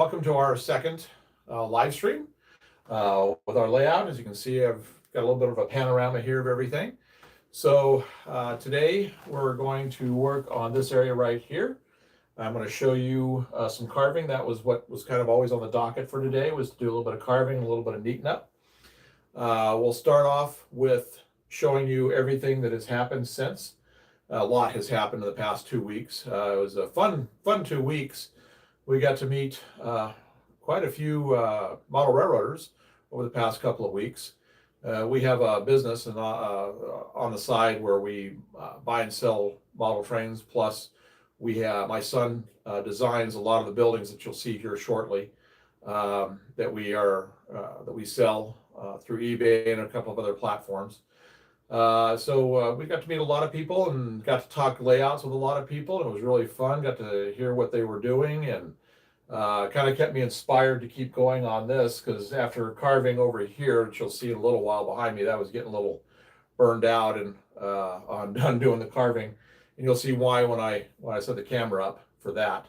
Welcome to our second live stream with our layout. As you can see, I've got a little bit of a panorama here of everything. So today we're going to work on this area right here. I'm going to show you some carving. That was what was kind of always on the docket for today, was to do a little bit of carving, a little bit of neating up. We'll start off with showing you everything that has happened since. A lot has happened in the past 2 weeks. It was a fun 2 weeks. We got to meet quite a few model railroaders over the past couple of weeks. We have a business on the side where we buy and sell model trains. Plus, my son designs a lot of the buildings that you'll see here shortly that we sell through eBay and a couple of other platforms. So we got to meet a lot of people and got to talk layouts with a lot of people, and it was really fun. Got to hear what they were doing, and kind of kept me inspired to keep going on this, because after carving over here, which you'll see in a little while behind me, that was getting a little burned out and on doing the carving, and you'll see why when I set the camera up for that.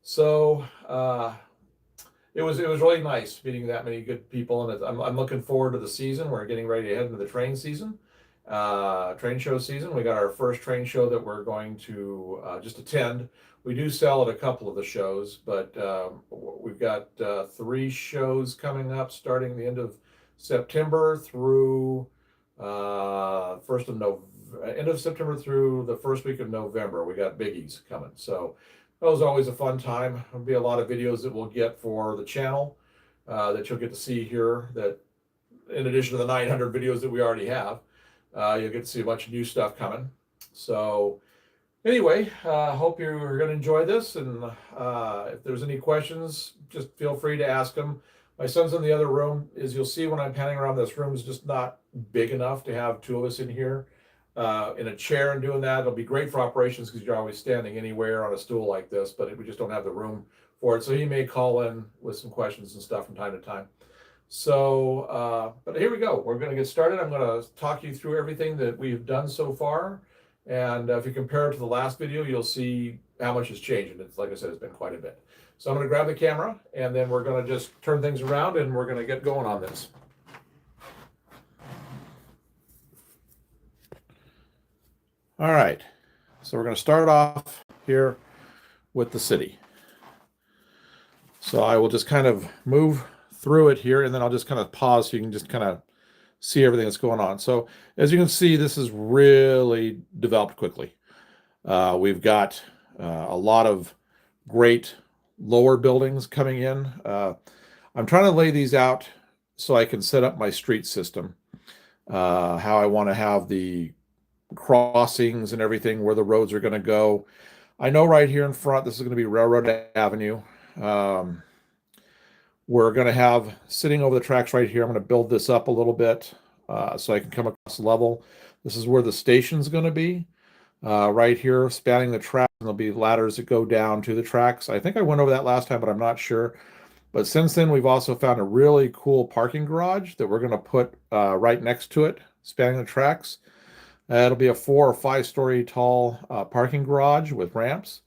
So it was really nice meeting that many good people, and I'm looking forward to the season. We're getting ready to head into the train season. Train show season. We got our first train show that we're going to just attend. We do sell at a couple of the shows, but we've got 3 shows coming up starting the end of September through end of September through the first week of November. We got biggies coming, so that was always a fun time. There'll be a lot of videos that we'll get for the channel that you'll get to see here, that in addition to the 900 videos that we already have. You'll get to see a bunch of new stuff coming. So anyway, hope you're going to enjoy this. And if there's any questions, just feel free to ask them. My son's in the other room. As you'll see when I'm panning around, this room is just not big enough to have 2 of us in here in a chair and doing that. It'll be great for operations because you're always standing anywhere on a stool like this, but we just don't have the room for it. So he may call in with some questions and stuff from time to time. So, but here we go. We're going to get started. I'm going to talk you through everything that we've done so far. And if you compare it to the last video, you'll see how much has changed. And it's, like I said, it's been quite a bit. So I'm going to grab the camera, and then we're going to just turn things around, and we're going to get going on this. All right. So we're going to start off here with the city. So I will just kind of move through it here, and then I'll just kind of pause so you can just kind of see everything that's going on. So as you can see, this is really developed quickly. We've got a lot of great lower buildings coming in. I'm trying to lay these out so I can set up my street system, how I want to have the crossings and everything, where the roads are going to go. I know right here in front, this is going to be Railroad Avenue. We're going to have, sitting over the tracks right here, I'm going to build this up a little bit so I can come across level. This is where the station's going to be, right here, spanning the track. And there'll be ladders that go down to the tracks. I think I went over that last time, but I'm not sure. But since then, we've also found a really cool parking garage that we're going to put right next to it, spanning the tracks. It'll be a 4 or 5 story tall parking garage with ramps.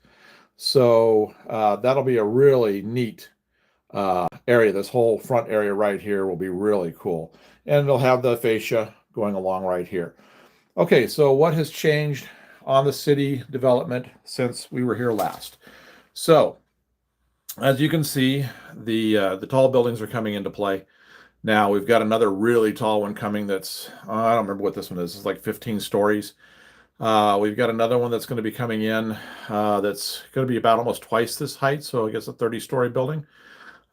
So that'll be a really neat area. This whole front area right here will be really cool, and they'll have the fascia going along right here. Okay, so what has changed on the city development since we were here last? So as you can see, the tall buildings are coming into play. Now we've got another really tall one coming that's, I don't remember what this one is. It's like 15 stories. We've got another one that's going to be coming in that's going to be about almost twice this height, so I guess a 30-story building.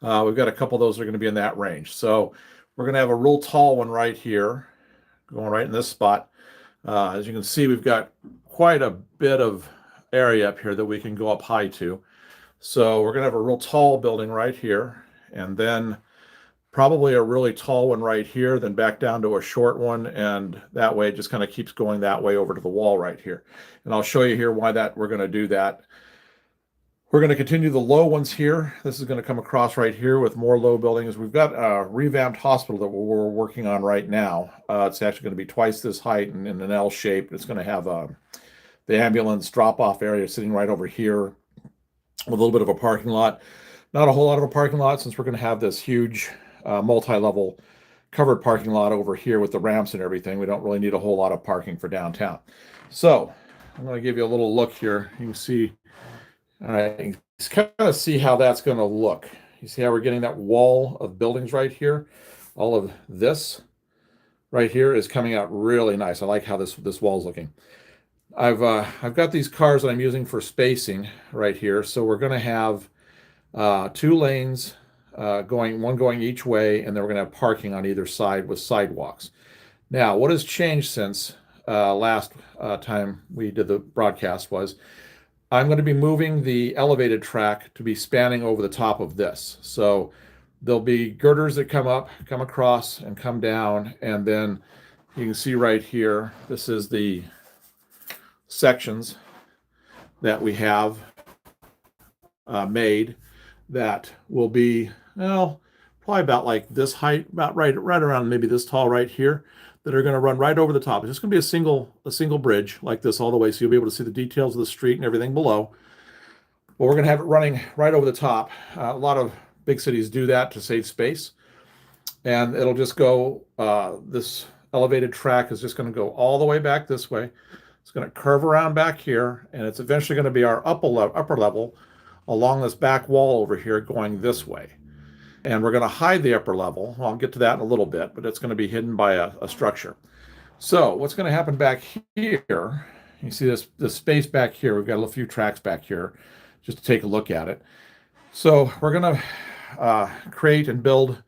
We've got a couple of those that are going to be in that range. So we're going to have a real tall one right here, going right in this spot. As you can see, we've got quite a bit of area up here that we can go up high to. So we're going to have a real tall building right here, and then probably a really tall one right here, then back down to a short one, and that way it just kind of keeps going that way over to the wall right here. And I'll show you here why we're going to do that. We're going to continue the low ones here. This is going to come across right here with more low buildings. We've got a revamped hospital that we're working on right now. It's actually going to be twice this height and in an L shape. It's going to have the ambulance drop-off area sitting right over here with a little bit of a parking lot. Not a whole lot of a parking lot since we're going to have this huge multi-level covered parking lot over here with the ramps and everything. We don't really need a whole lot of parking for downtown. So I'm going to give you a little look here. You can see, all right, you can kind of see how that's going to look. You see how we're getting that wall of buildings right here? All of this right here is coming out really nice. I like how this wall is looking. I've got these cars that I'm using for spacing right here. So we're going to have 2 lanes one going each way, and then we're going to have parking on either side with sidewalks. Now, what has changed since last time we did the broadcast was I'm going to be moving the elevated track to be spanning over the top of this. So there'll be girders that come up, come across, and come down, and then you can see right here, this is the sections that we have made that will be, well, probably about like this height, about right around maybe this tall right here, that are going to run right over the top. It's just going to be a single bridge like this all the way, so you'll be able to see the details of the street and everything below. But we're going to have it running right over the top. A lot of big cities do that to save space, and it'll just go, this elevated track is just going to go all the way back this way. It's going to curve around back here, and it's eventually going to be our upper level along this back wall over here going this way. And we're going to hide the upper level. Well, I'll get to that in a little bit, but it's going to be hidden by a structure. So what's going to happen back here, you see this space back here, we've got a few tracks back here just to take a look at it. So we're going to create and build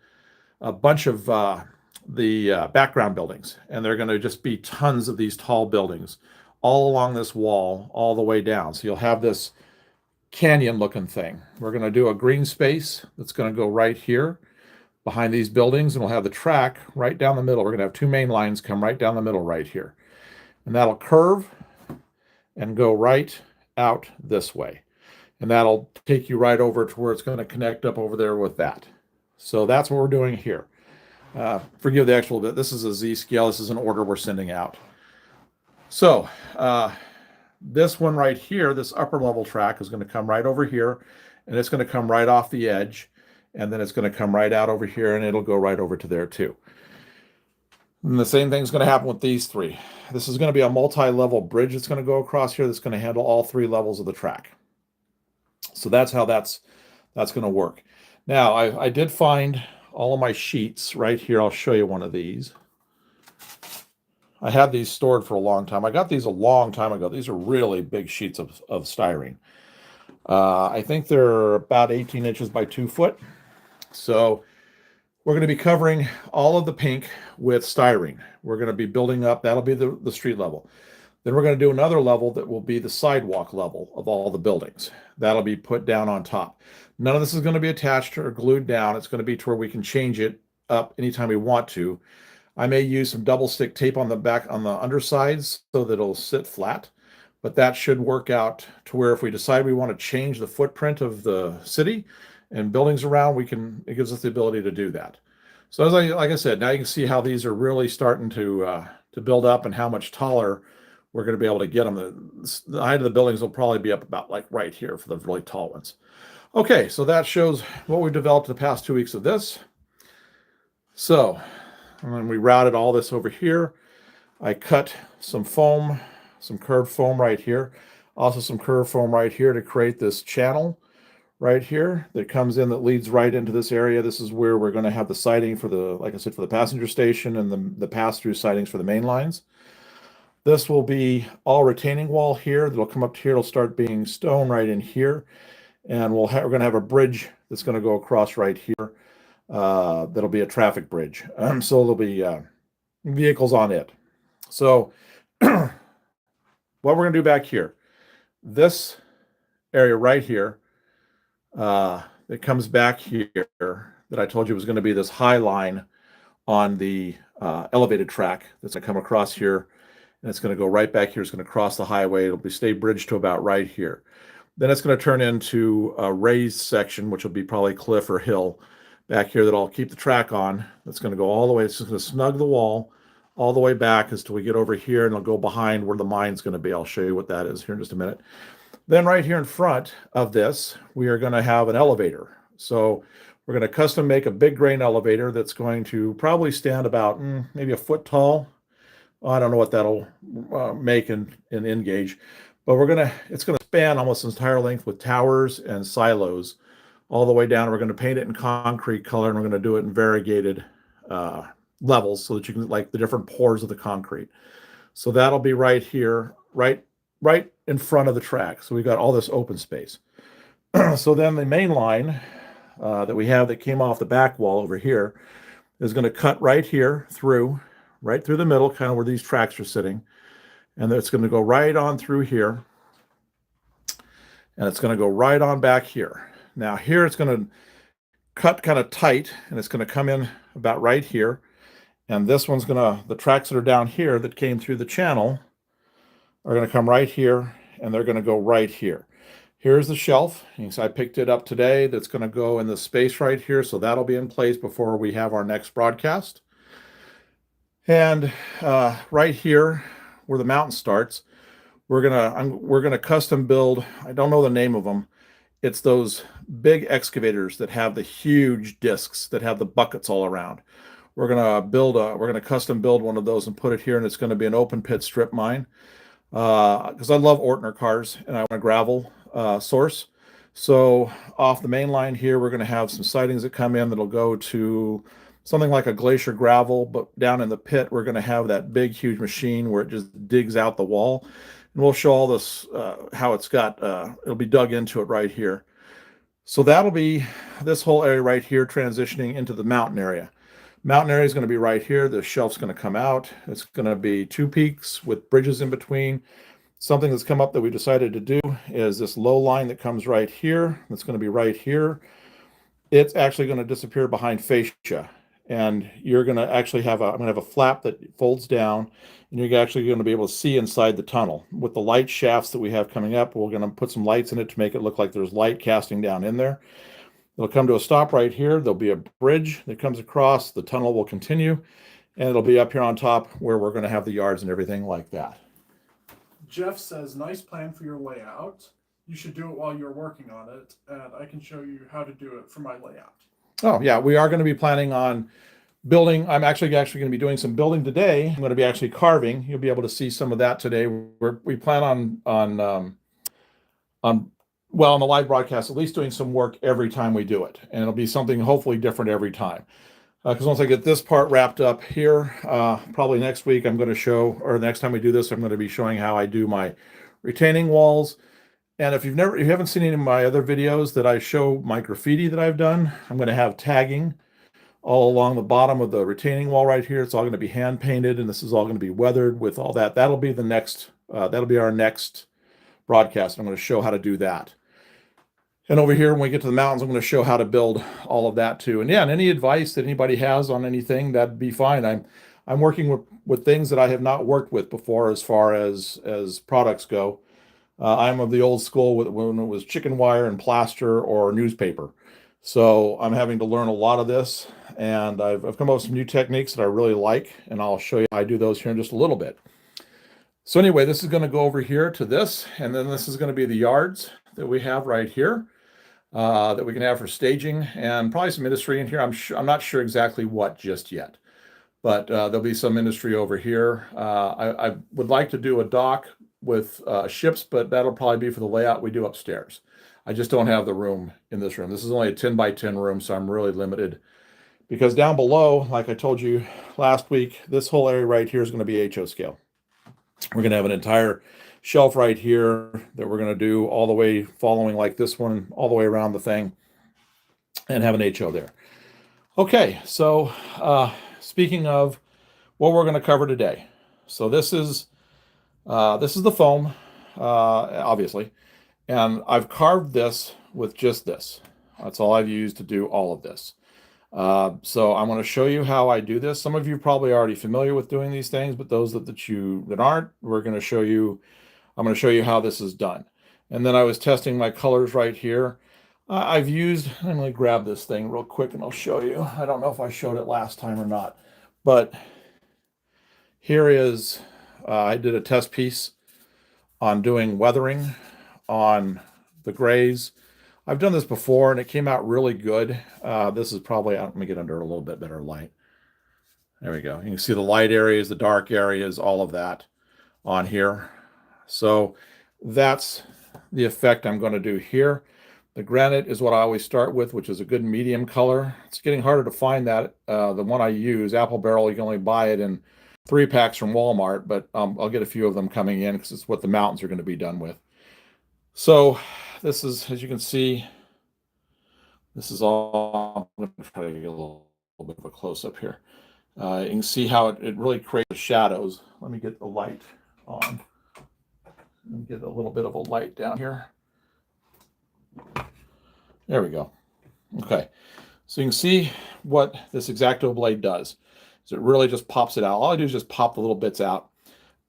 a bunch of the background buildings, and they're going to just be tons of these tall buildings all along this wall all the way down. So you'll have this canyon looking thing. We're going to do a green space that's going to go right here behind these buildings, and we'll have the track right down the middle. We're going to have 2 main lines come right down the middle right here, and that'll curve and go right out this way, and that'll take you right over to where it's going to connect up over there with that. So that's what we're doing here. Forgive the actual bit. This is a Z scale. This is an order we're sending out. So this one right here, this upper level track, is going to come right over here, and it's going to come right off the edge, and then it's going to come right out over here, and it'll go right over to there too. And the same thing's going to happen with these 3. This is going to be a multi-level bridge that's going to go across here that's going to handle all 3 levels of the track. So that's how that's going to work. Now, I did find all of my sheets right here. I'll show you one of these. I had these stored for a long time. I got these a long time ago. These are really big sheets of styrene. I think they're about 18 inches by 2 foot. So we're going to be covering all of the pink with styrene. We're going to be building up. That'll be the street level. Then we're going to do another level that will be the sidewalk level of all the buildings. That'll be put down on top. None of this is going to be attached or glued down. It's going to be to where we can change it up anytime we want to. I may use some double stick tape on the back, on the undersides, so that it'll sit flat, but that should work out to where if we decide we want to change the footprint of the city and buildings around, it gives us the ability to do that. So like I said, now you can see how these are really starting to build up and how much taller we're going to be able to get them. The height of the buildings will probably be up about like right here for the really tall ones. Okay, so that shows what we've developed the past 2 weeks of this. So, and then we routed all this over here. I cut some foam, some curved foam right here. Also some curved foam right here to create this channel right here that comes in, that leads right into this area. This is where we're going to have the siding for the, like I said, for the passenger station, and the pass-through sidings for the main lines. This will be all retaining wall here. That'll come up to here. It'll start being stone right in here. And we're going to have a bridge that's going to go across right here. That'll be a traffic bridge. So there'll be vehicles on it. So what we're going to do back here, this area right here, that comes back here, that I told you was going to be this high line on the elevated track that's going to come across here, and it's going to go right back here. It's going to cross the highway. It'll be stay bridged to about right here. Then it's going to turn into a raised section, which will be probably cliff or hill back here, that I'll keep the track on. That's going to go all the way. It's just going to snug the wall all the way back until we get over here, and it'll go behind where the mine's going to be. I'll show you what that is here in just a minute. Then right here in front of this, we are going to have an elevator So we're going to custom make a big grain elevator that's going to probably stand about maybe a foot tall. I don't know what that'll make in N gauge, but it's gonna span almost its entire length with towers and silos all the way down. We're going to paint it in concrete color, and we're going to do it in variegated uh, levels so that you can like the different pores of the concrete. So that'll be right here, right in front of the track. So we got all this open space. So then the main line that we have that came off the back wall over here is going to cut right here through, right through the middle, kind of where these tracks are sitting. And it's going to go right on through here. And it's going to go right on back here. Now here it's going to cut kind of tight, and it's going to come in about right here. And this one's going to, the tracks that are down here that came through the channel are going to come right here, and they're going to go right here. Here's the shelf. So I picked it up today. That's going to go in the space right here. So that'll be in place before we have our next broadcast. And right here where the mountain starts, we're gonna custom build. I don't know the name of them. It's those big excavators that have the huge discs that have the buckets all around. We're gonna custom build one of those and put it here, and it's going to be an open pit strip mine. Because I love Ortner cars and I want a gravel source. So off the main line here, we're going to have some sidings that come in that'll go to something like a glacier gravel, but down in the pit, we're going to have that big, huge machine where it just digs out the wall. And we'll show all this, how it's got, it'll be dug into it right here. So that'll be this whole area right here transitioning into the mountain area. Mountain area is going to be right here. The shelf's going to come out. It's going to be two peaks with bridges in between. Something that's come up that we decided to do is this low line that comes right here. That's going to be right here. It's actually going to disappear behind fascia. And you're going to actually have I'm going to have a flap that folds down, and you're actually going to be able to see inside the tunnel. With the light shafts that we have coming up, we're going to put some lights in it to make it look like there's light casting down in there. It'll come to a stop right here. There'll be a bridge that comes across. The tunnel will continue, and it'll be up here on top where we're going to have the yards and everything like that. Jeff says, nice plan for your layout. You should do it while you're working on it, and I can show you how to do it for my layout. Oh, yeah. We are going to be planning on building. I'm actually going to be doing some building today. I'm going to be actually carving. You'll be able to see some of that today. We plan on well, on the live broadcast, at least doing some work every time we do it. And it'll be something hopefully different every time. Because once I get this part wrapped up here, probably next week, I'm going to show, or the next time we do this, I'm going to be showing how I do my retaining walls. And if you haven't seen any of my other videos that I show my graffiti that I've done, I'm going to have tagging all along the bottom of the retaining wall right here. It's all going to be hand painted, and this is all going to be weathered with all that. That'll be our next broadcast. I'm going to show how to do that. And over here, when we get to the mountains, I'm going to show how to build all of that too. And yeah, and any advice that anybody has on anything, that'd be fine. I'm working with things that I have not worked with before as far as products go. I'm of the old school when it was chicken wire and plaster or newspaper. So I'm having to learn a lot of this, and I've come up with some new techniques that I really like, and I'll show you how I do those here in just a little bit. So anyway, this is going to go over here to this, and then this is going to be the yards that we have right here. That we can have for staging, and probably some industry in here. I'm not sure exactly what just yet, but there'll be some industry over here. I would like to do a dock with ships, but that'll probably be for the layout we do upstairs. I just don't have the room in this room. This is only a 10 by 10 room, so I'm really limited. Because down below, like I told you last week, this whole area right here is going to be HO scale. We're going to have an entire shelf right here that we're going to do all the way following like this one, all the way around the thing, and have an HO there. Okay, so speaking of what we're going to cover today. So this is the foam, obviously, and I've carved this with just this. That's all I've used to do all of this. So I'm going to show you how I do this. Some of you are probably already familiar with doing these things, but those that aren't, I'm going to show you how this is done. And then I was testing my colors right here. I'm going to grab this thing real quick and I'll show you. I don't know if I showed it last time or not, but here is, I did a test piece on doing weathering on the grays. I've done this before and it came out really good. This is probably, let me get under a little bit better light. There we go. You can see the light areas, the dark areas, all of that on here. So that's the effect I'm going to do here. The granite is what I always start with, which is a good medium color. It's getting harder to find that. The one I use, Apple Barrel, you can only buy it in 3-packs from Walmart, but I'll get a few of them coming in because it's what the mountains are going to be done with. So this is, as you can see, this is all, I'm going to try to get a little bit of a close-up here. You can see how it really creates the shadows. Let me get the light on. Let me get a little bit of a light down here. There we go. Okay, so you can see what this X-Acto blade does. So it really just pops it out. All I do is just pop the little bits out.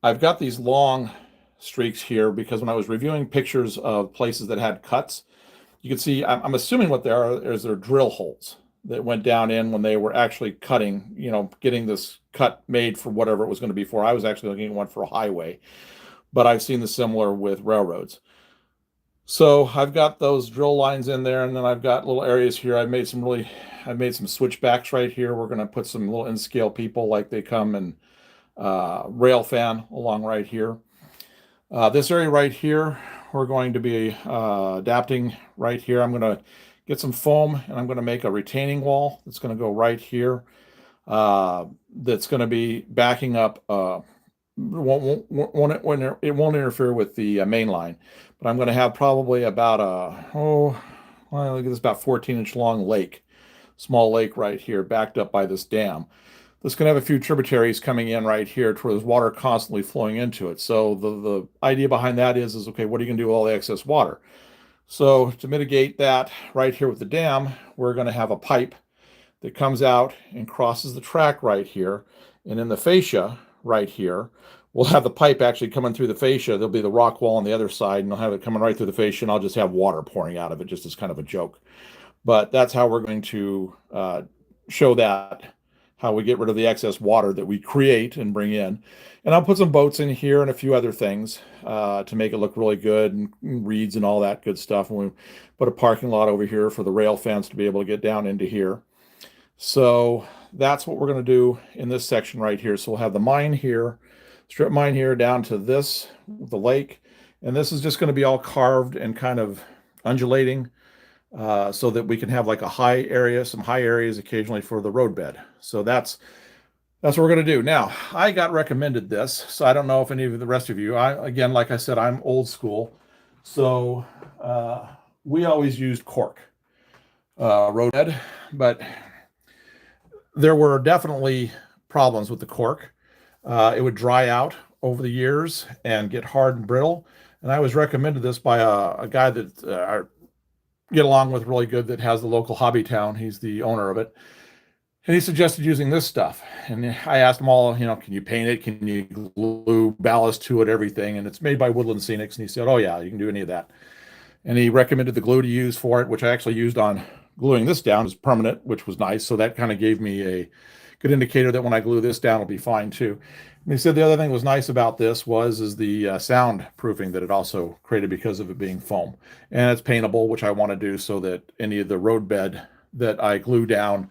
I've got these long streaks here because when I was reviewing pictures of places that had cuts, you can see, I'm assuming what they are is they're drill holes that went down in when they were actually cutting, you know, getting this cut made for whatever it was going to be for. I was actually looking at one for a highway, but I've seen the similar with railroads. So I've got those drill lines in there, and then I've got little areas here. I've made some switchbacks right here. We're going to put some little N-scale people like they come and rail fan along right here. This area right here, we're going to be adapting right here. I'm going to get some foam, and I'm going to make a retaining wall that's going to go right here. That's going to be backing up. It won't interfere with the main line, but I'm going to have probably about look at this, about 14-inch long lake, small lake right here, backed up by this dam. This can have a few tributaries coming in right here to where there's water constantly flowing into it. So the idea behind that is okay, what are you going to do with all the excess water? So to mitigate that right here with the dam, we're going to have a pipe that comes out and crosses the track right here. And in the fascia right here, we'll have the pipe actually coming through the fascia. There'll be the rock wall on the other side, and I'll have it coming right through the fascia, and I'll just have water pouring out of it just as kind of a joke. But that's how we're going to show that, how we get rid of the excess water that we create and bring in. And I'll put some boats in here and a few other things to make it look really good, and reeds and all that good stuff. And we put a parking lot over here for the rail fence to be able to get down into here. So that's what we're going to do in this section right here. So we'll have the mine here, strip mine here down to this, the lake. And this is just going to be all carved and kind of undulating so that we can have like a high area, some high areas occasionally for the roadbed. So that's what we're going to do. Now, I got recommended this, so I don't know if any of the rest of you, again, like I said, I'm old school. So we always used cork roadbed, but there were definitely problems with the cork. It would dry out over the years and get hard and brittle. And I was recommended this by a guy that I get along with really good, that has the local hobby town. He's the owner of it. And he suggested using this stuff. And I asked him all, can you paint it? Can you glue ballast to it, everything? And it's made by Woodland Scenics. And he said, oh yeah, you can do any of that. And he recommended the glue to use for it, which I actually used on gluing this down. Is permanent, which was nice. So that kind of gave me a good indicator that when I glue this down, it'll be fine too. And he said the other thing that was nice about this is the sound proofing that it also created because of it being foam. And it's paintable, which I want to do so that any of the roadbed that I glue down,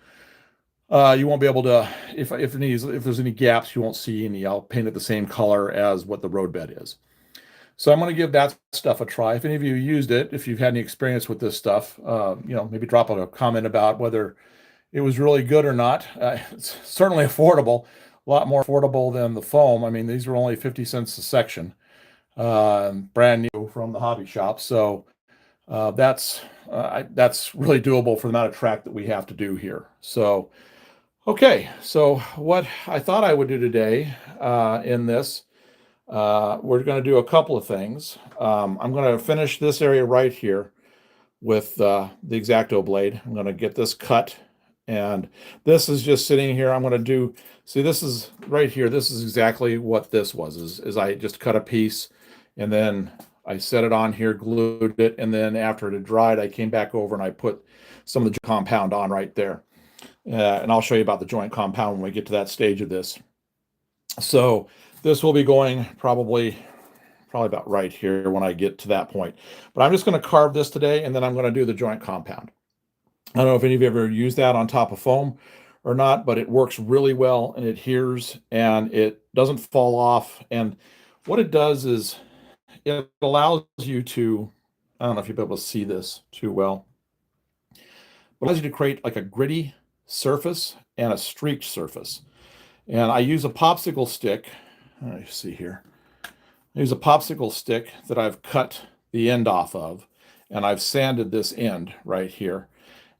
you won't be able to, if there's any gaps, you won't see any. I'll paint it the same color as what the roadbed is. So I'm going to give that stuff a try. If any of you used it, if you've had any experience with this stuff, maybe drop a comment about whether it was really good or not. It's certainly affordable, a lot more affordable than the foam. I mean, these were only 50 cents a section, brand new from the hobby shop. So that's really doable for the amount of track that we have to do here. So, okay. So what I thought I would do today in this, we're going to do a couple of things. I'm going to finish this area right here with the X-Acto blade. I'm going to get this cut, and this is just sitting here. I'm going to do, see, this is right here. This is exactly what this was, is I just cut a piece, and then I set it on here, glued it, and then after it had dried, I came back over and I put some of the compound on right there. And I'll show you about the joint compound when we get to that stage of this. So this will be going probably probably about right here when I get to that point. But I'm just going to carve this today, and then I'm going to do the joint compound. I don't know if any of you ever used that on top of foam or not, but it works really well and it adheres and it doesn't fall off. And what it does is it allows you to, I don't know if you'll be able to see this too well, but it allows you to create like a gritty surface and a streaked surface. And I use a popsicle stick. Let me see here. I use a popsicle stick that I've cut the end off of, and I've sanded this end right here.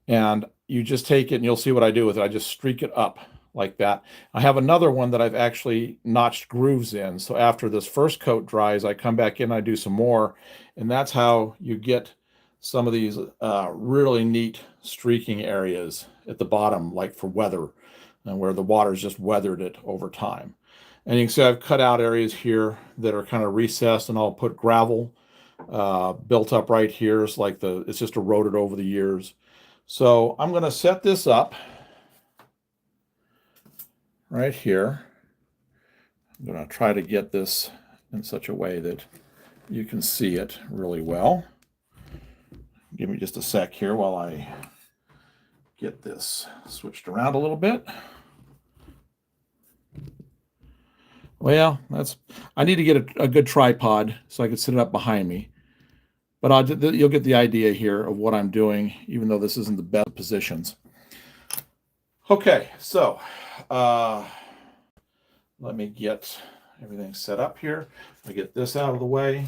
And you just take it and you'll see what I do with it. I just streak it up like that. I have another one that I've actually notched grooves in. So after this first coat dries, I come back in, I do some more, and that's how you get some of these really neat streaking areas at the bottom, like for weather, and where the water's just weathered it over time. And you can see I've cut out areas here that are kind of recessed, and I'll put gravel built up right here. It's like it's just eroded over the years. So I'm going to set this up right here. I'm going to try to get this in such a way that you can see it really well. Give me just a sec here while I get this switched around a little bit. Well, I need to get a good tripod so I can sit it up behind me. But you'll get the idea here of what I'm doing, even though this isn't the best positions. Okay, so let me get everything set up here. I get this out of the way.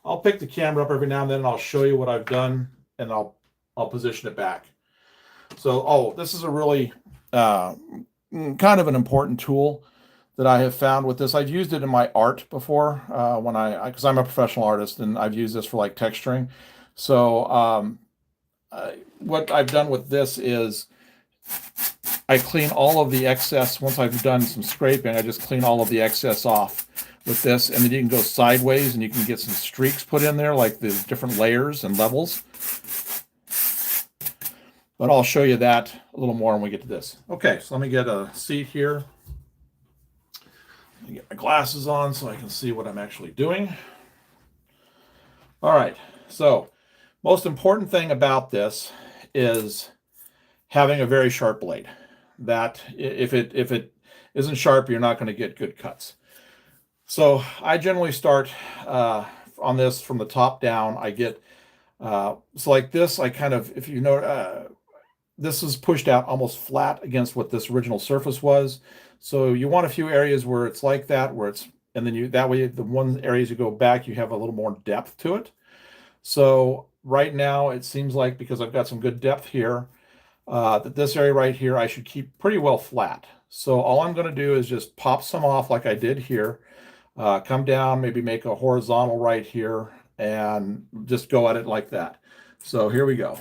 I'll pick the camera up every now and then, and I'll show you what I've done, and I'll position it back. So, this is a really kind of an important tool that I have found with this. I've used it in my art before because I'm a professional artist and I've used this for like texturing. So what I've done with this is I clean all of the excess. Once I've done some scraping, I just clean all of the excess off with this, and then you can go sideways and you can get some streaks put in there, like the different layers and levels. But I'll show you that a little more when we get to this. Okay, so let me get a seat here. Let me get my glasses on so I can see what I'm actually doing. All right, so most important thing about this is having a very sharp blade. That if it isn't sharp, you're not going to get good cuts. So I generally start on this from the top down. I get so like this. I kind of, if you know, this is pushed out almost flat against what this original surface was. So you want a few areas where it's like that, and then that way the one areas you go back, you have a little more depth to it. So right now it seems like, because I've got some good depth here, that this area right here I should keep pretty well flat. So all I'm going to do is just pop some off like I did here, come down, maybe make a horizontal right here, and just go at it like that. So here we go.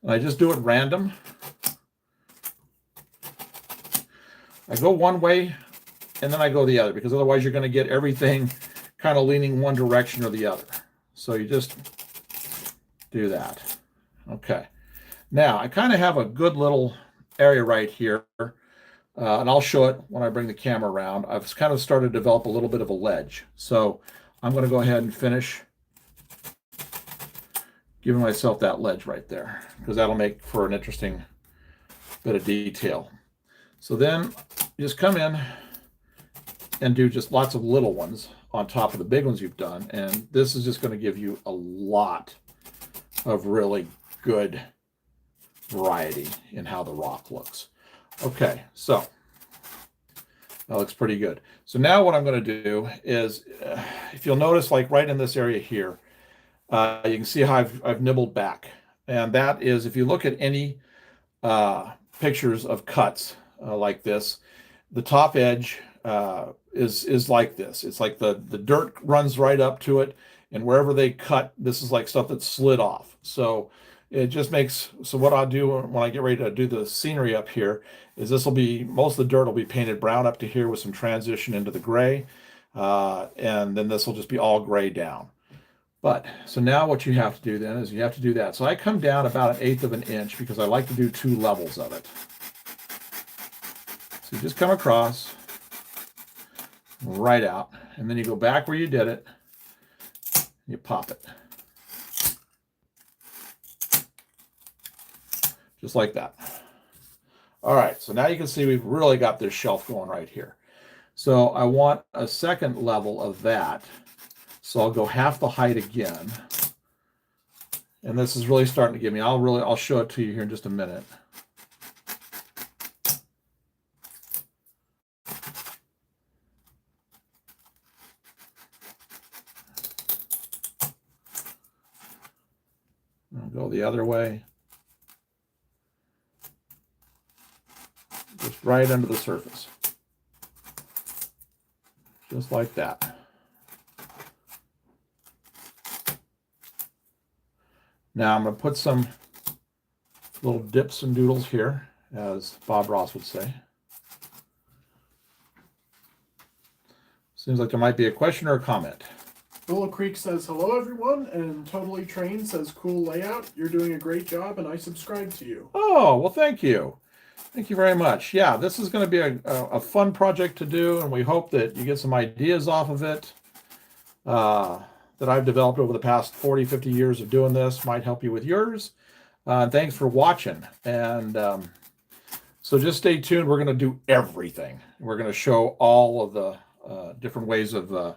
I just do it random. I go one way and then I go the other, because otherwise you're going to get everything kind of leaning one direction or the other. So you just do that. Okay. Now I kind of have a good little area right here, and I'll show it when I bring the camera around. I've kind of started to develop a little bit of a ledge. So I'm going to go ahead and finish giving myself that ledge right there, because that'll make for an interesting bit of detail. So then you just come in and do just lots of little ones on top of the big ones you've done. And this is just going to give you a lot of really good variety in how the rock looks. Okay, so that looks pretty good. So now what I'm going to do is, if you'll notice, like right in this area here, you can see how I've nibbled back. And that is, if you look at any pictures of cuts like this, the top edge is like this. It's like the dirt runs right up to it, and wherever they cut, this is like stuff that's slid off. So it just makes, so what I'll do when I get ready to do the scenery up here is most of the dirt will be painted brown up to here with some transition into the gray. And then this will just be all gray down. But, so now what you have to do then is you have to do that. So I come down about 1/8 of an inch because I like to do 2 levels of it. So you just come across, right out, and then you go back where you did it, you pop it. Just like that. All right, so now you can see we've really got this shelf going right here. So I want a second level of that. So I'll go half the height again. And this is really starting to give me, I'll show it to you here in just a minute. I'll go the other way. Just right under the surface. Just like that. Now I'm going to put some little dips and doodles here, as Bob Ross would say. Seems like there might be a question or a comment. Willow Creek says, hello everyone, and Totally Trained says, cool layout. You're doing a great job, and I subscribe to you. Oh, well, thank you. Thank you very much. Yeah, this is going to be a fun project to do, and we hope that you get some ideas off of it that I've developed over the past 40, 50 years of doing this. Might help you with yours. Thanks for watching. And so just stay tuned. We're going to do everything. We're going to show all of the different ways of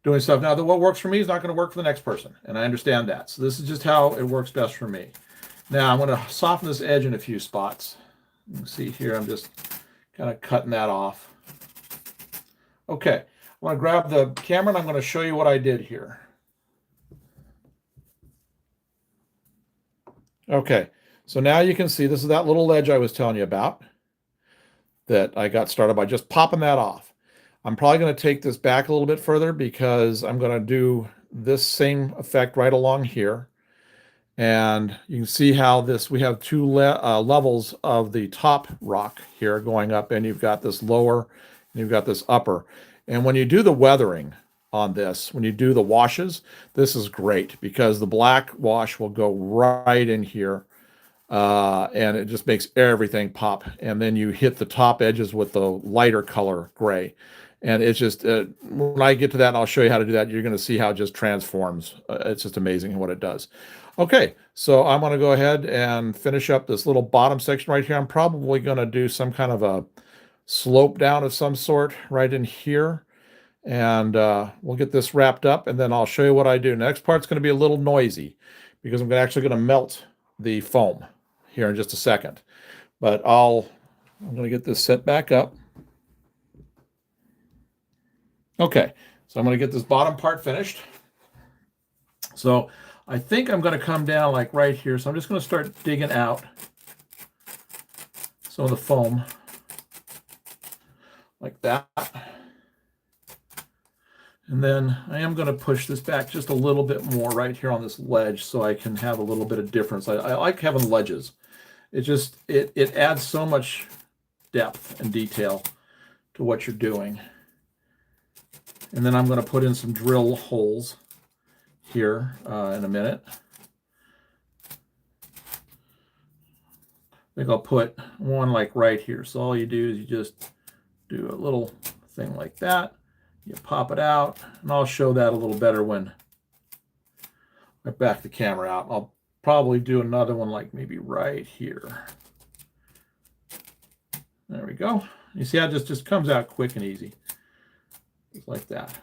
doing stuff. Now, what works for me is not going to work for the next person, and I understand that. So this is just how it works best for me. Now, I'm going to soften this edge in a few spots. You can see here, I'm just kind of cutting that off. Okay, I want to grab the camera, and I'm going to show you what I did here. Okay, so now you can see this is that little ledge I was telling you about that I got started by just popping that off. I'm probably going to take this back a little bit further because I'm going to do this same effect right along here. And you can see how we have two levels of the top rock here going up, and you've got this lower and you've got this upper. And when you do the weathering on this, when you do the washes, this is great because the black wash will go right in here. And it just makes everything pop. And then you hit the top edges with the lighter color gray. And it's just, when I get to that, and I'll show you how to do that, you're going to see how it just transforms. It's just amazing what it does. Okay, so I'm going to go ahead and finish up this little bottom section right here. I'm probably going to do some kind of a slope down of some sort right in here. And we'll get this wrapped up, and then I'll show you what I do. Next part's going to be a little noisy because I'm actually going to melt the foam here in just a second. But I'm going to get this set back up. Okay, so I'm going to get this bottom part finished. So I think I'm going to come down like right here. So I'm just going to start digging out some of the foam like that. And then I am going to push this back just a little bit more right here on this ledge so I can have a little bit of difference. I like having ledges. It adds so much depth and detail to what you're doing. And then I'm going to put in some drill holes here in a minute. I think I'll put one like right here. So all you do is you just do a little thing like that. You pop it out, and I'll show that a little better when I back the camera out. I'll probably do another one like maybe right here. There we go. You see how it just comes out quick and easy. Just like that.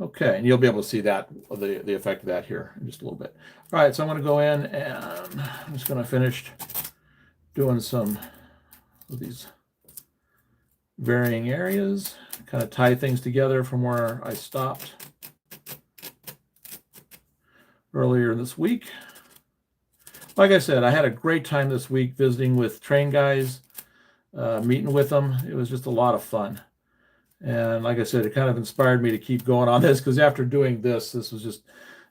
Okay, and you'll be able to see that, the effect of that here in just a little bit. All right, so I'm going to go in and I'm just going to finish doing some of these varying areas, kind of tie things together from where I stopped earlier this week. Like I said, I had a great time this week visiting with train guys, meeting with them. It was just a lot of fun. And like I said, it kind of inspired me to keep going on this because after doing this was just,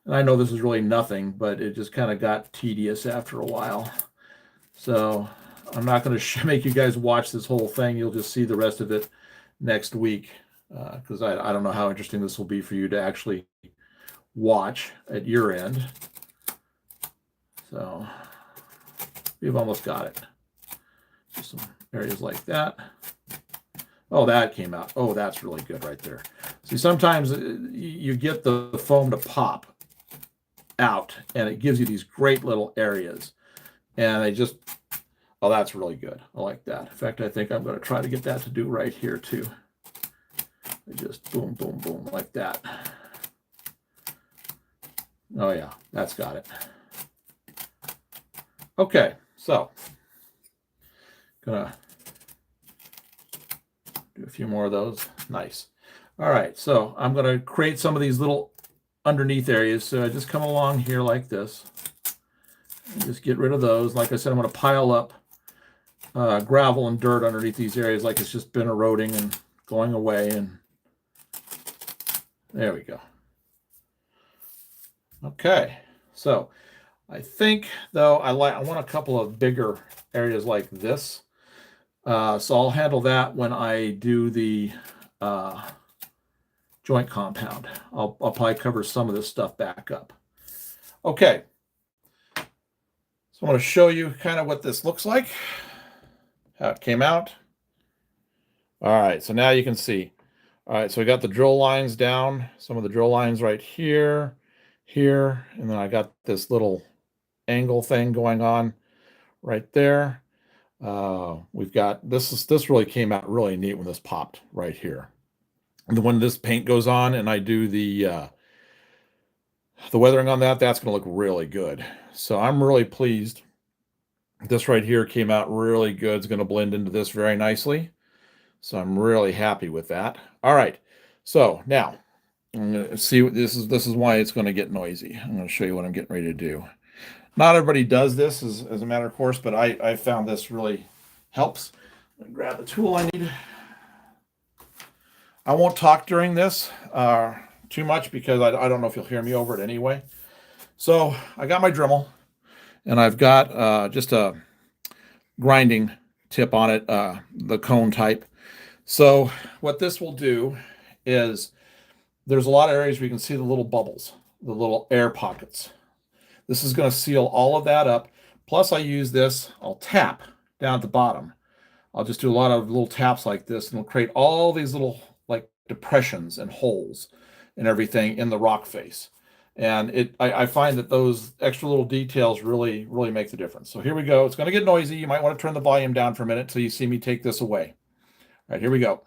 and I know this was really nothing, but it just kind of got tedious after a while. So I'm not going to make you guys watch this whole thing. You'll just see the rest of it next week because I don't know how interesting this will be for you to actually watch at your end. So we've almost got it. Just some areas like that. Oh, that came out. Oh, that's really good right there. See, sometimes you get the foam to pop out, and it gives you these great little areas. And they just, oh, that's really good. I like that. In fact, I think I'm going to try to get that to do right here too. Just boom, boom, boom, like that. Oh yeah, that's got it. Okay, so gonna do a few more of those. Nice. All right, so I'm gonna create some of these little underneath areas. So I just come along here like this and just get rid of those. Like I said, I'm gonna pile up gravel and dirt underneath these areas like it's just been eroding and going away. And there we go. Okay, so I think though I want a couple of bigger areas like this. So I'll handle that when I do the joint compound. I'll probably cover some of this stuff back up. Okay, so I want to show you kind of what this looks like, how it came out. All right, so now you can see. All right, so we got the drill lines down, some of the drill lines right here, here, and then I got this little angle thing going on right there. We've got this really came out really neat when this popped right here. And when this paint goes on and I do the weathering on that, that's going to look really good. So I'm really pleased. This right here came out really good. It's going to blend into this very nicely. So I'm really happy with that. All right. So now I'm going to see what this is why it's going to get noisy. I'm going to show you what I'm getting ready to do. Not everybody does this as a matter of course, but I found this really helps. Grab the tool I need. I won't talk during this too much because I don't know if you'll hear me over it anyway. So I got my Dremel and I've got just a grinding tip on it, the cone type. So what this will do is there's a lot of areas where you can see the little bubbles, the little air pockets. This is going to seal all of that up. Plus I use this, I'll tap down at the bottom. I'll just do a lot of little taps like this and it'll create all these little like depressions and holes and everything in the rock face. And I find that those extra little details really make the difference. So here we go. It's going to get noisy. You might want to turn the volume down for a minute until you see me take this away. All right, here we go.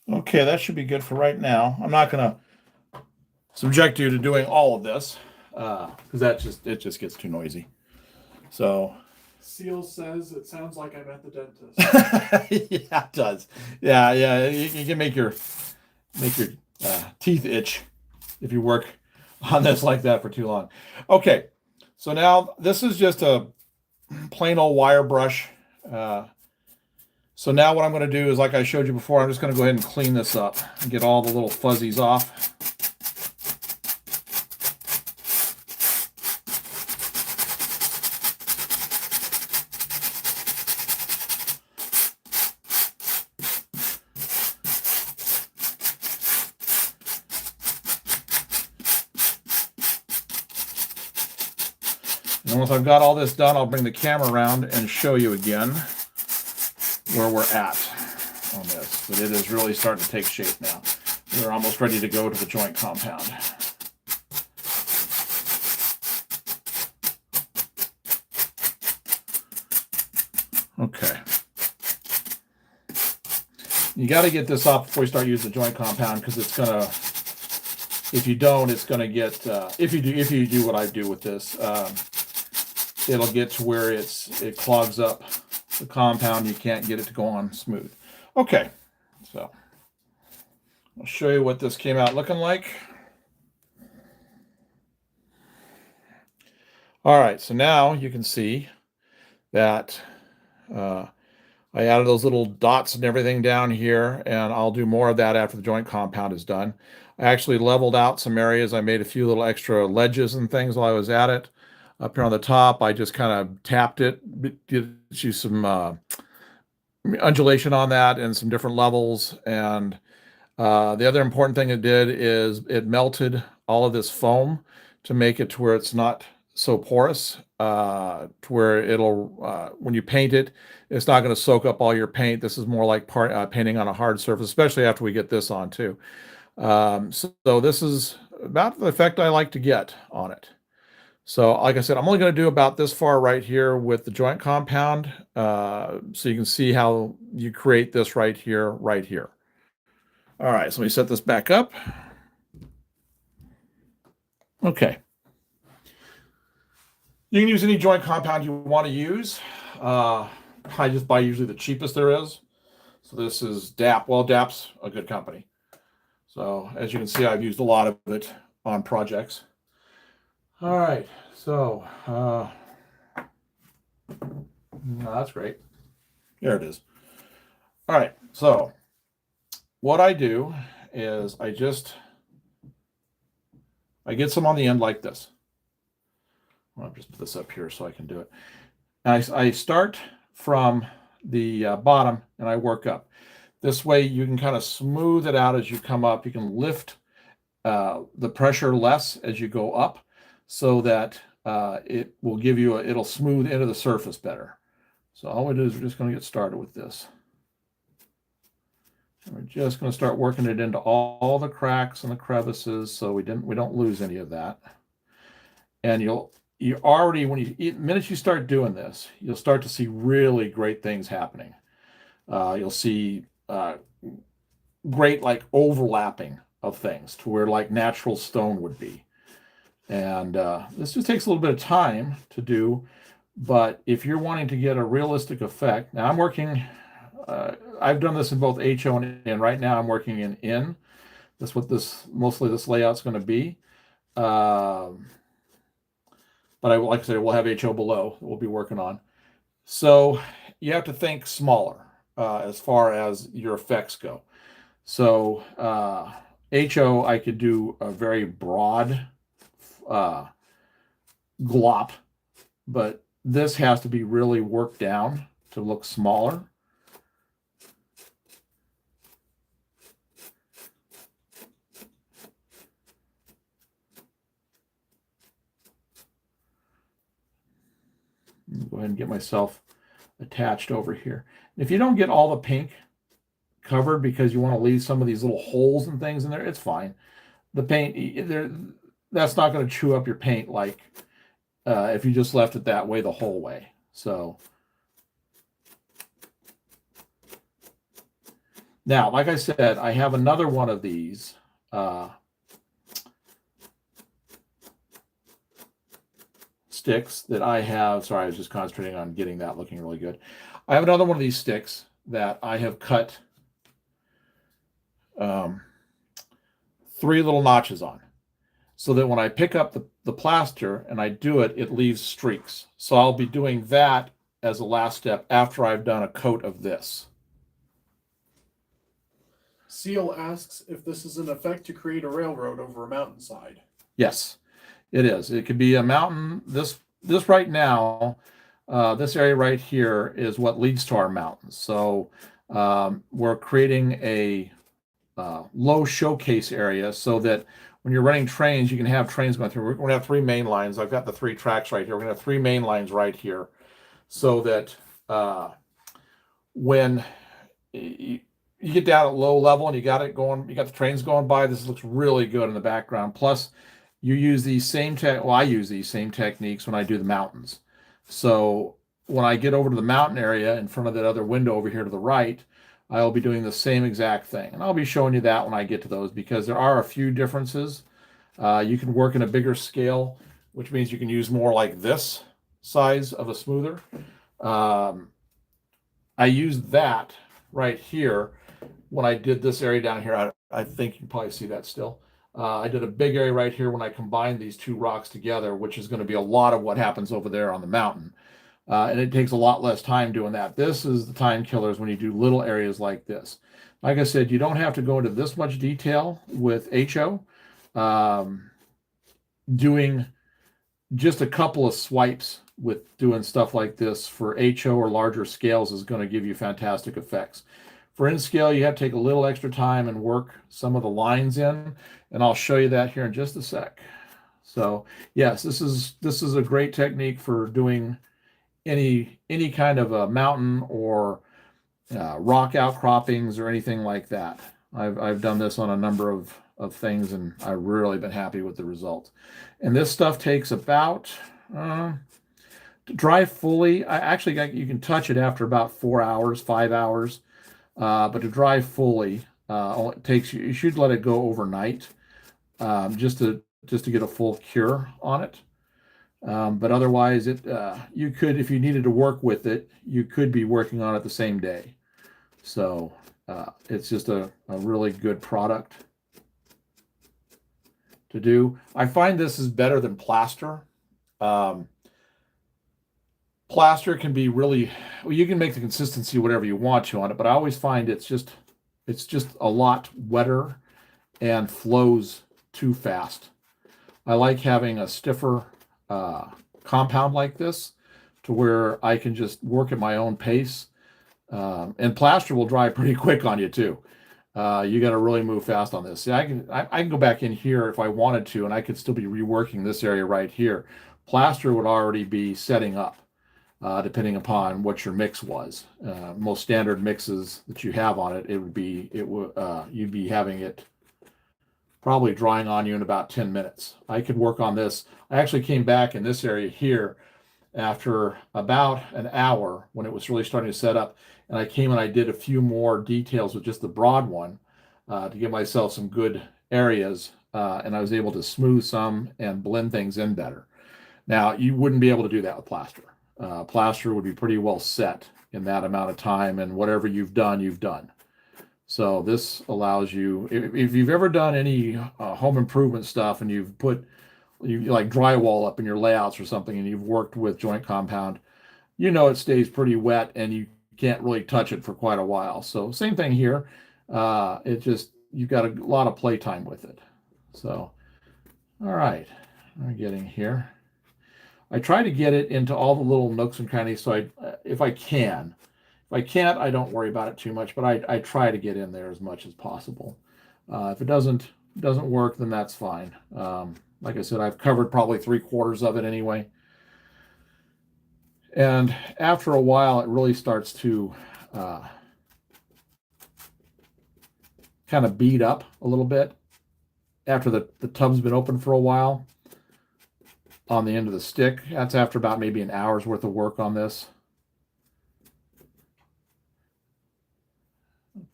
Okay, that should be good for right now. I'm not going to subject you to doing all of this because it just gets too noisy. So Seal says it sounds like I'm at the dentist. yeah, it does. Yeah. You can make your teeth itch if you work on this like that for too long. Okay, so now this is just a plain old wire brush. So now what I'm going to do is, like I showed you before, I'm just going to go ahead and clean this up and get all the little fuzzies off. And once I've got all this done, I'll bring the camera around and show you again where we're at on this. But it is really starting to take shape now. We're almost ready to go to the joint compound. Okay. You got to get this off before you start using the joint compound, because it's going to, if you don't, it's going to get, if you do what I do with this, it'll get to where it clogs up the compound. You can't get it to go on smooth. Okay, so I'll show you what this came out looking like. All right, so now you can see that I added those little dots and everything down here, and I'll do more of that after the joint compound is done. I actually leveled out some areas. I made a few little extra ledges and things while I was at it. Up here on the top, I just kind of tapped it, gives you some undulation on that and some different levels. And the other important thing it did is it melted all of this foam to make it to where it's not so porous, to where it'll, when you paint it, it's not going to soak up all your paint. This is more like painting on a hard surface, especially after we get this on too. So this is about the effect I like to get on it. So like I said, I'm only going to do about this far right here with the joint compound, so you can see how you create this right here, right here. All right, so let me set this back up. Okay. You can use any joint compound you want to use. I just buy usually the cheapest there is. So this is DAP. Well, DAP's a good company. So as you can see, I've used a lot of it on projects. All right, so that's great. There it is. All right, so what I do is I get some on the end like this. I'll just put this up here so I can do it. I start from the bottom and I work up. This way you can kind of smooth it out as you come up. You can lift the pressure less as you go up, so that it will give you it'll smooth into the surface better. So all we do is we're just going to get started with this. And we're just going to start working it into all the cracks and the crevices, so we don't lose any of that. And you already, the minute you start doing this, you'll start to see really great things happening. You'll see great like overlapping of things to where like natural stone would be. And this just takes a little bit of time to do, but if you're wanting to get a realistic effect, now I'm working, I've done this in both HO and in. Right now I'm working in. That's what mostly this layout's going to be. But like I said, we'll have HO below that we'll be working on. So you have to think smaller. as far as your effects go. So HO, I could do a very broad glop, but this has to be really worked down to look smaller. Go ahead and get myself attached over here. If you don't get all the pink covered because you want to leave some of these little holes and things in there, it's fine. The paint, that's not going to chew up your paint like if you just left it that way the whole way. So now, like I said, I have another one of these. Sticks that I have. Sorry, I was just concentrating on getting that looking really good. I have another one of these sticks that I have cut 3 little notches on, so that when I pick up the plaster and I do it, it leaves streaks. So I'll be doing that as a last step after I've done a coat of this. Seal asks if this is an effect to create a railroad over a mountainside. Yes, it is. It could be a mountain. This right now, this area right here is what leads to our mountains. So we're creating a low showcase area so that when you're running trains, you can have trains going through. We're going to have 3 main lines. I've got the 3 tracks right here. We're going to have 3 main lines right here, so that when you get down at low level and you got it going, you got the trains going by, this looks really good in the background. Plus, you use these same I use these same techniques when I do the mountains. So when I get over to the mountain area in front of that other window over here to the right, I'll be doing the same exact thing. And I'll be showing you that when I get to those, because there are a few differences. You can work in a bigger scale, which means you can use more like this size of a smoother. I used that right here when I did this area down here. I think you can probably see that still. I did a big area right here when I combined these 2 rocks together, which is going to be a lot of what happens over there on the mountain. And it takes a lot less time doing that. This is the time killers when you do little areas like this. Like I said, you don't have to go into this much detail with HO. Doing just a couple of swipes with doing stuff like this for HO or larger scales is going to give you fantastic effects. For in scale, you have to take a little extra time and work some of the lines in, and I'll show you that here in just a sec. So yes, this is a great technique for doing any kind of a mountain or rock outcroppings or anything like that. I've done this on a number of things, and I've really been happy with the results. And this stuff takes about to dry fully. You can touch it after about 4 hours, 5 hours, but to dry fully, it takes you should let it go overnight, just to get a full cure on it. But otherwise, you could, if you needed to work with it, you could be working on it the same day. So it's just a really good product to do. I find this is better than plaster. Plaster can be really, well, you can make the consistency whatever you want to on it, but I always find it's just a lot wetter and flows too fast. I like having a stiffer compound like this, to where I can just work at my own pace. And plaster will dry pretty quick on you too. You got to really move fast on this. See, I can go back in here if I wanted to, and I could still be reworking this area right here. Plaster would already be setting up, depending upon what your mix was. Most standard mixes that you have on it, you'd be having it probably drying on you in about 10 minutes. I could work on this. I actually came back in this area here after about an hour when it was really starting to set up, and I came and I did a few more details with just the broad one to give myself some good areas, and I was able to smooth some and blend things in better. Now, you wouldn't be able to do that with plaster. Plaster would be pretty well set in that amount of time, and whatever you've done, you've done. So this allows you, if you've ever done any home improvement stuff and you've put like drywall up in your layouts or something, and you've worked with joint compound, it stays pretty wet, and you can't really touch it for quite a while. So same thing here. It just, you've got a lot of play time with it. So, all right, I'm getting here. I try to get it into all the little nooks and crannies. So if I can. If I can't, I don't worry about it too much, but I try to get in there as much as possible. If it doesn't work, then that's fine. Like I said, I've covered probably 3/4 of it anyway. And after a while, it really starts to kind of bead up a little bit after the tub's been open for a while on the end of the stick. That's after about maybe an hour's worth of work on this.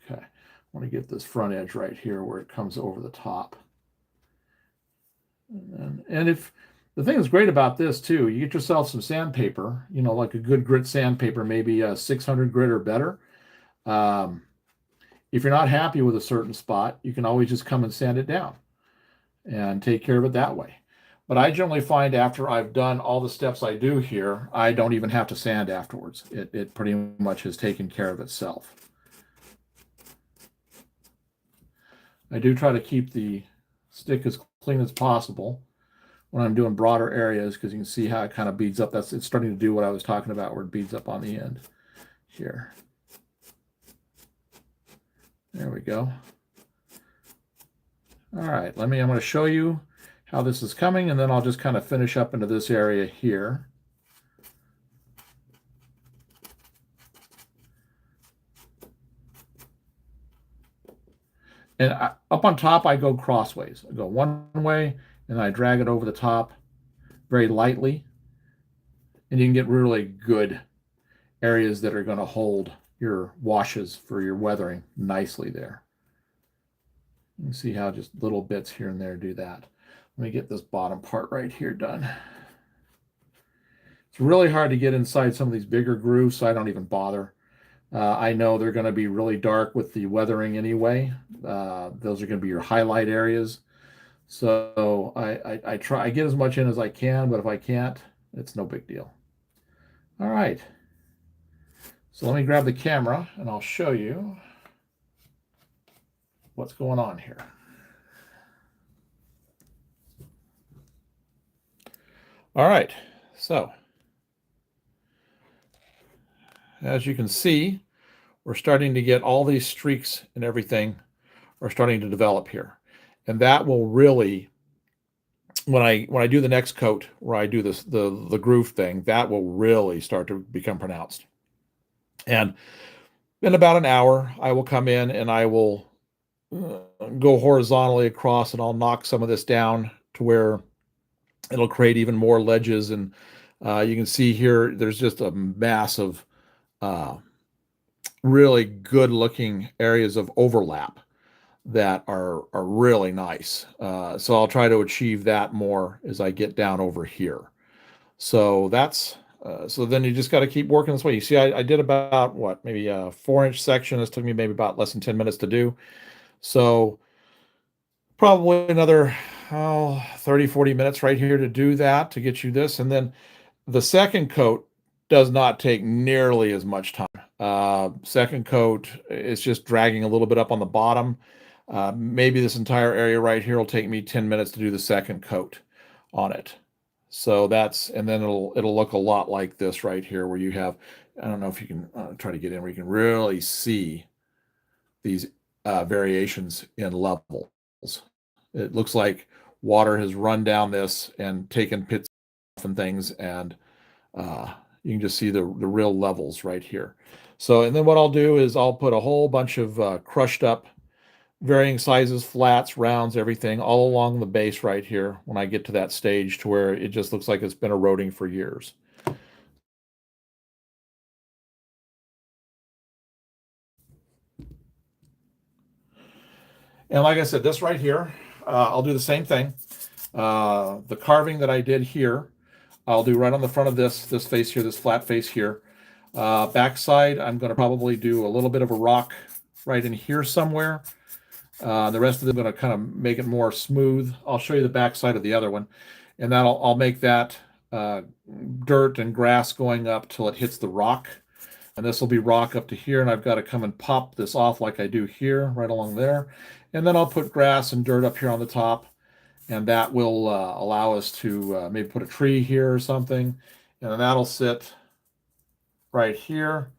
Okay, I want to get this front edge right here where it comes over the top. And if the thing that's great about this too, you get yourself some sandpaper, you know, like a good grit sandpaper, maybe a 600 grit or better. If you're not happy with a certain spot, you can always just come and sand it down and take care of it that way. But I generally find after I've done all the steps I do here, I don't even have to sand afterwards. It pretty much has taken care of itself. I do try to keep the stick as clean as possible when I'm doing broader areas, because you can see how it kind of beads up. It's starting to do what I was talking about, where it beads up on the end here. There we go. All right, I'm going to show you how this is coming, and then I'll just kind of finish up into this area here. And up on top, I go crossways. I go one way, and I drag it over the top very lightly. And you can get really good areas that are going to hold your washes for your weathering nicely there. You can see how just little bits here and there do that. Let me get this bottom part right here done. It's really hard to get inside some of these bigger grooves, so I don't even bother. I know they're going to be really dark with the weathering anyway. Those are going to be your highlight areas. So I try, I get as much in as I can, but if I can't, it's no big deal. All right. So let me grab the camera and I'll show you what's going on here. All right, so as you can see, we're starting to get all these streaks and everything are starting to develop here. And that will really, when I do the next coat where I do this the groove thing, that will really start to become pronounced. And in about an hour, I will come in and I will go horizontally across, and I'll knock some of this down to where it'll create even more ledges. And you can see here, there's just a mass of really good looking areas of overlap that are really nice. So I'll try to achieve that more as I get down over here. So that's, so then you just got to keep working this way. You see, I did about what, maybe a 4-inch section. This took me maybe about less than 10 minutes to do. So probably another 30, 40 minutes right here to do that, to get you this. And then the second coat does not take nearly as much time. Second coat is just dragging a little bit up on the bottom. Maybe this entire area right here will take me 10 minutes to do the second coat on it. So that's, and then it'll look a lot like this right here, where you have, I don't know if you can try to get in where you can really see these variations in levels. It looks like water has run down this and taken pits and things, and you can just see the real levels right here. So, and then what I'll do is I'll put a whole bunch of crushed up varying sizes, flats, rounds, everything all along the base right here when I get to that stage to where it just looks like it's been eroding for years. And like I said, this right here, I'll do the same thing. The carving that I did here, I'll do right on the front of this face here, this flat face here. Backside, I'm going to probably do a little bit of a rock right in here somewhere. The rest of them, I'm going to kind of make it more smooth. I'll show you the backside of the other one, and I'll make that dirt and grass going up till it hits the rock. And this will be rock up to here, and I've got to come and pop this off like I do here, right along there. And then I'll put grass and dirt up here on the top, and that will allow us to maybe put a tree here or something, and then that'll sit right here.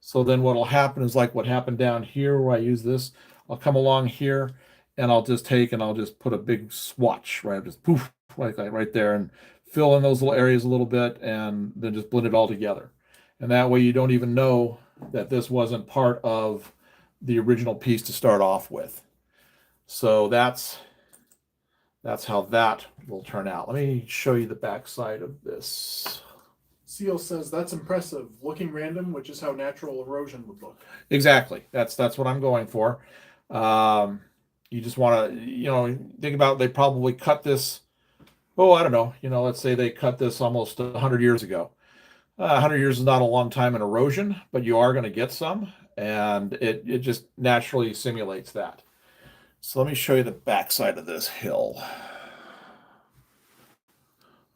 So then what'll happen is like what happened down here where I use this. I'll come along here and I'll just take and I'll just put a big swatch, right? Just poof, like right there, and fill in those little areas a little bit, and then just blend it all together. And that way you don't even know that this wasn't part of the original piece to start off with. So that's how that will turn out. Let me show you the back side of this. Seal says that's impressive. Looking random, which is how natural erosion would look. Exactly. That's what I'm going for. You just want to, think about, they probably cut this, I don't know, let's say they cut this almost 100 years ago. 100 years is not a long time in erosion, but you are going to get some, and it just naturally simulates that. So let me show you the backside of this hill.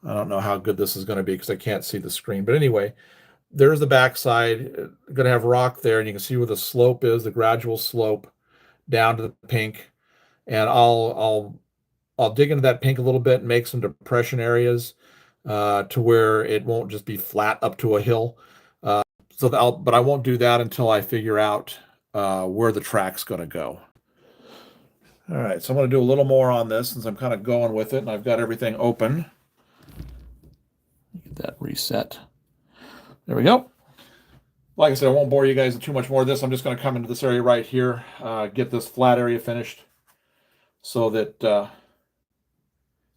I don't know how good this is going to be because I can't see the screen. But anyway, there's the backside. Going to have rock there, and you can see where the slope is, the gradual slope down to the pink. And I'll dig into that pink a little bit and make some depression areas to where it won't just be flat up to a hill. But I won't do that until I figure out where the track's going to go. All right, so I'm going to do a little more on this since I'm kind of going with it, and I've got everything open. Get that reset. There we go. Like I said, I won't bore you guys with too much more of this. I'm just going to come into this area right here, get this flat area finished so that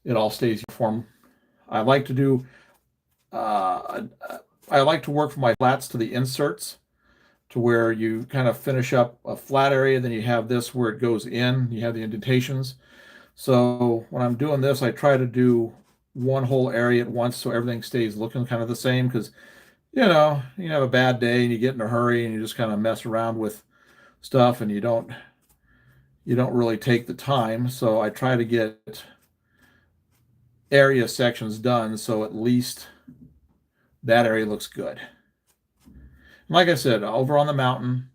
it all stays uniform. I like to do, I like to work from my flats to the inserts to where you kind of finish up a flat area, then you have this where it goes in, you have the indentations. So when I'm doing this, I try to do one whole area at once so everything stays looking kind of the same, because you have a bad day and you get in a hurry and you just kind of mess around with stuff and you don't really take the time. So I try to get area sections done so at least that area looks good. Like I said, over on the mountain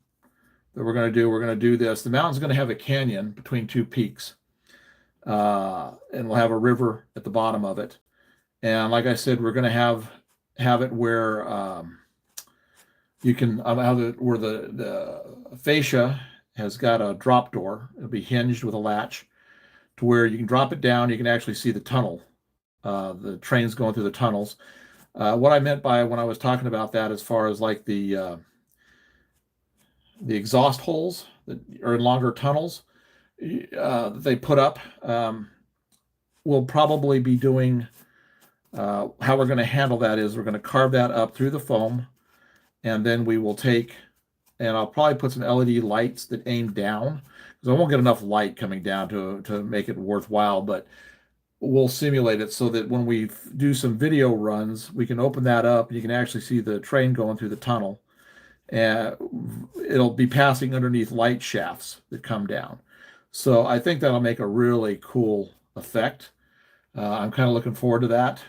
that we're going to do this. The mountain's going to have a canyon between two peaks, and we'll have a river at the bottom of it. And like I said, we're going to have it where you can where the fascia has got a drop door. It'll be hinged with a latch to where you can drop it down. You can actually see the tunnel, the trains going through the tunnels. What I meant by when I was talking about that, as far as like the exhaust holes that are in longer tunnels that they put up, we'll probably be doing, how we're going to handle that is we're going to carve that up through the foam, and then we will take, and I'll probably put some LED lights that aim down, because I won't get enough light coming down to make it worthwhile, but we'll simulate it so that when we do some video runs, we can open that up and you can actually see the train going through the tunnel. And it'll be passing underneath light shafts that come down. So I think that'll make a really cool effect. I'm kind of looking forward to that,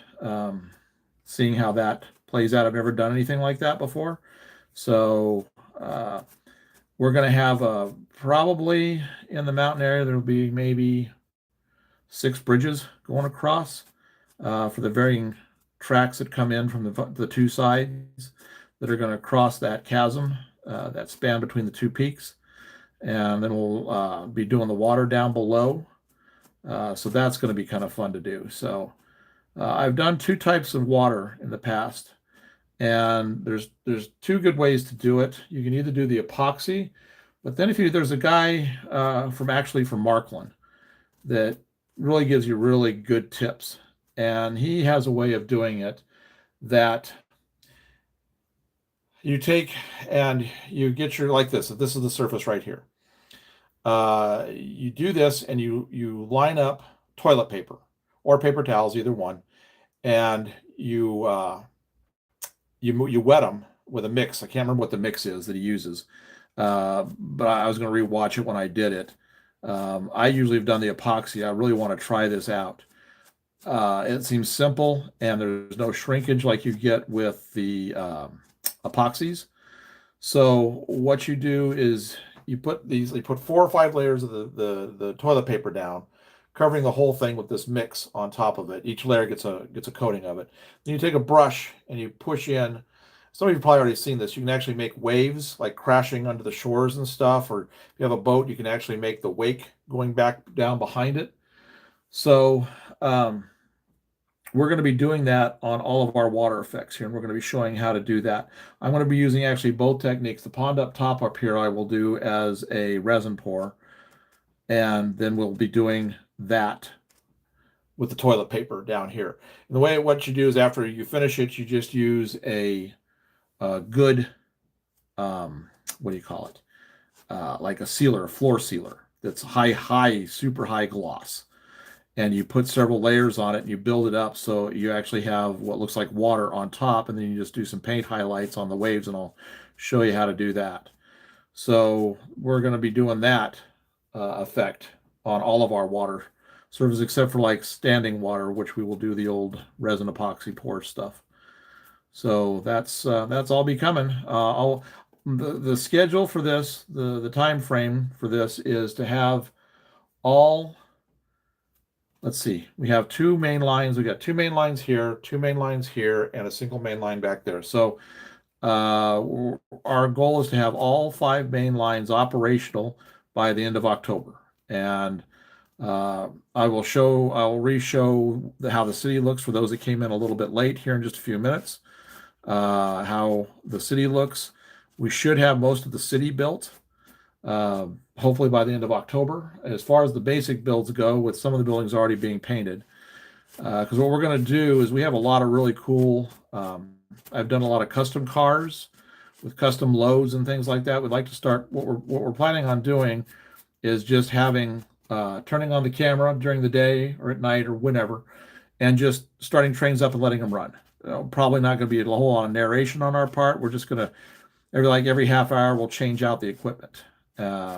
seeing how that plays out. I've never done anything like that before. So we're going to have probably in the mountain area, there'll be maybe 6 bridges going across for the varying tracks that come in from the two sides that are going to cross that chasm, that span between the two peaks. And then we'll be doing the water down below. So that's going to be kind of fun to do. So I've done 2 types of water in the past, and there's 2 good ways to do it. You can either do the epoxy, but then there's a guy from Markland that really gives you really good tips, and he has a way of doing it that you take and you get like this. If this is the surface right here, you do this and you line up toilet paper or paper towels, either one, and you wet them with a mix. I can't remember what the mix is that he uses, but I was going to rewatch it when I did it. I usually have done the epoxy. I really want to try this out. It seems simple, and there's no shrinkage like you get with the epoxies. So what you do is you put 4 or 5 layers of the toilet paper down, covering the whole thing with this mix on top of it. Each layer gets a coating of it. Then you take a brush and you push in. Some of you have probably already seen this. You can actually make waves like crashing under the shores and stuff, or if you have a boat, you can actually make the wake going back down behind it. So we're going to be doing that on all of our water effects here, and we're going to be showing how to do that. I'm going to be using actually both techniques. The pond up top up here I will do as a resin pour, and then we'll be doing that with the toilet paper down here. And the way what you do is after you finish it, you just use a good, what do you call it? Like a sealer, a floor sealer that's super high gloss. And you put several layers on it and you build it up so you actually have what looks like water on top, and then you just do some paint highlights on the waves, and I'll show you how to do that. So we're going to be doing that effect on all of our water surfaces except for like standing water, which we will do the old resin epoxy pour stuff. So that's all be coming. The schedule for this, the time frame for this is to have all. Let's see, we have 2 main lines. We got 2 main lines here, 2 main lines here, and a single main line back there. So our goal is to have all 5 main lines operational by the end of October. And I'll re-show how the city looks for those that came in a little bit late here in just a few minutes. How the city looks. We should have most of the city built. Hopefully by the end of October. As far as the basic builds go, with some of the buildings already being painted, because what we're going to do is we have a lot of really cool, I've done a lot of custom cars with custom loads and things like that. We'd like to start, what we're planning on doing is just having, turning on the camera during the day or at night or whenever, and just starting trains up and letting them run. Probably not going to be a whole lot of narration on our part. We're just going to, every half hour, we'll change out the equipment.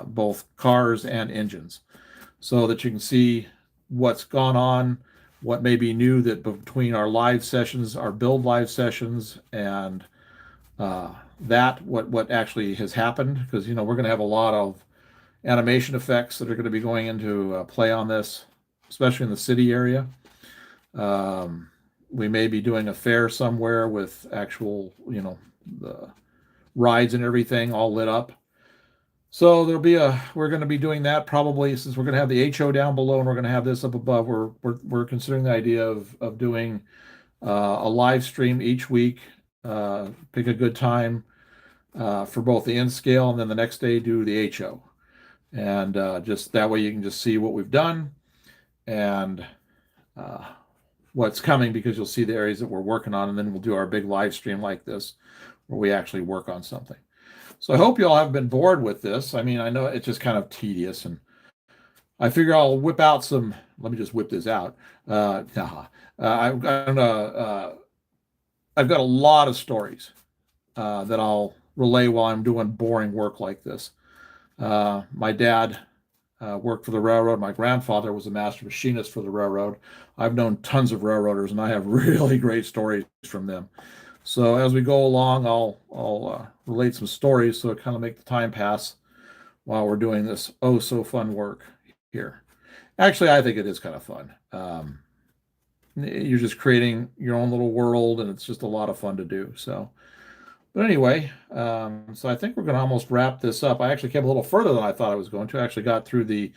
Both cars and engines, so that you can see what's gone on, what may be new that between our live sessions, our build live sessions, and what actually has happened. Because we're going to have a lot of animation effects that are going to be going into play on this, especially in the city area. We may be doing a fair somewhere with actual, the rides and everything all lit up. So we're going to be doing that probably, since we're going to have the HO down below and we're going to have this up above. We're considering the idea of doing a live stream each week. Pick a good time for both the in scale, and then the next day do the HO, and just that way you can just see what we've done and what's coming, because you'll see the areas that we're working on, and then we'll do our big live stream like this where we actually work on something. So I hope you all haven't been bored with this. I mean, I know it's just kind of tedious, and I figure I'll whip out some. Let me just whip this out. I've got a lot of stories that I'll relay while I'm doing boring work like this. My dad worked for the railroad. My grandfather was a master machinist for the railroad. I've known tons of railroaders, and I have really great stories from them. So as we go along, I'll relate some stories so it kind of make the time pass while we're doing this oh so fun work here. Actually, I think it is kind of fun. You're just creating your own little world, and it's just a lot of fun to do. So, but anyway, so I think we're going to almost wrap this up. I actually came a little further than I thought I was going to. I actually got through the